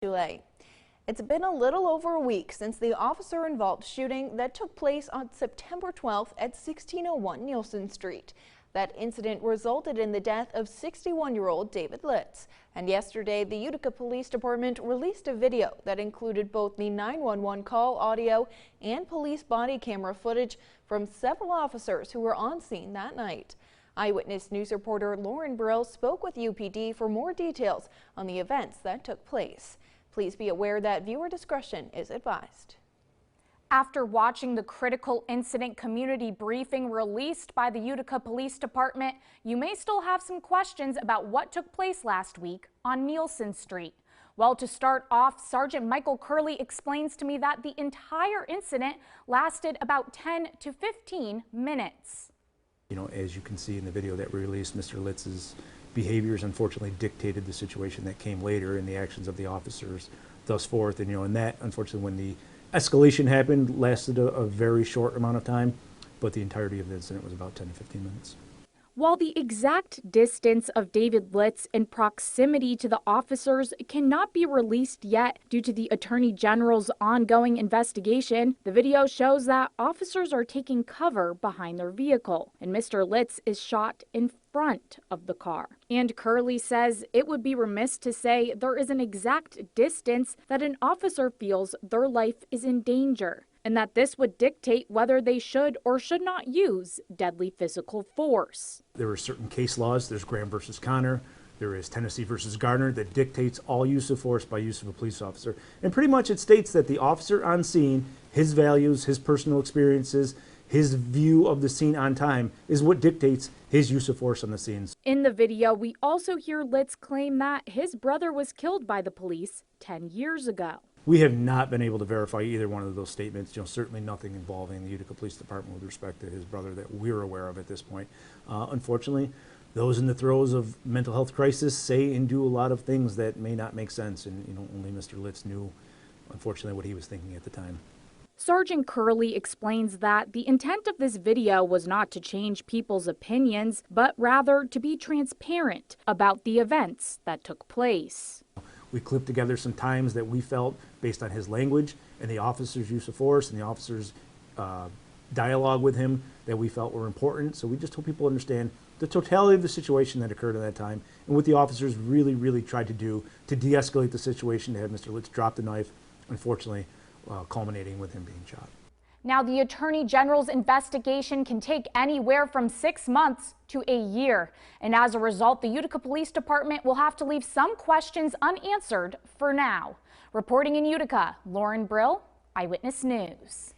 It's been a little over a week since the officer-involved shooting that took place on September 12th at 1601 Nielsen Street. That incident resulted in the death of 61-year-old David Litz. And yesterday, the Utica Police Department released a video that included both the 911 call audio and police body camera footage from several officers who were on scene that night. Eyewitness News reporter Lauren Brill spoke with UPD for more details on the events that took place. Please be aware that viewer discretion is advised. After watching the critical incident community briefing released by the Utica Police Department, you may still have some questions about what took place last week on Nielsen Street. Well, to start off, Sergeant Michael Curley explains to me that the entire incident lasted about 10 to 15 minutes. You know, as you can see in the video that we released, Mr. Litz's behaviors unfortunately dictated the situation that came later in the actions of the officers thus forth. And, and that, unfortunately, when the escalation happened, lasted a very short amount of time, but the entirety of the incident was about 10 to 15 minutes. While the exact distance of David Litz and proximity to the officers cannot be released yet due to the Attorney General's ongoing investigation, the video shows that officers are taking cover behind their vehicle, and Mr. Litz is shot in front of the car. And Curley says it would be remiss to say there is an exact distance that an officer feels their life is in danger, and that this would dictate whether they should or should not use deadly physical force. There are certain case laws. There's Graham versus Connor. There is Tennessee versus Garner that dictates all use of force by use of a police officer. And pretty much it states that the officer on scene, his values, his personal experiences, his view of the scene on time is what dictates his use of force on the scenes. In the video, we also hear Litz claim that his brother was killed by the police 10 years ago. We have not been able to verify either one of those statements. Certainly nothing involving the Utica Police Department with respect to his brother that we're aware of at this point. Unfortunately, those in the throes of mental health crisis say and do a lot of things that may not make sense, and only Mr. Litz knew, unfortunately, what he was thinking at the time. Sergeant Curley explains that the intent of this video was not to change people's opinions, but rather to be transparent about the events that took place. We clipped together some times that we felt, based on his language and the officer's use of force and the officer's dialogue with him, that we felt were important. So we just hope people understand the totality of the situation that occurred at that time and what the officers really tried to do to de-escalate the situation to have Mr. Litz drop the knife, unfortunately culminating with him being shot. Now, the Attorney General's investigation can take anywhere from 6 months to a year. And as a result, the Utica Police Department will have to leave some questions unanswered for now. Reporting in Utica, Lauren Brill, Eyewitness News.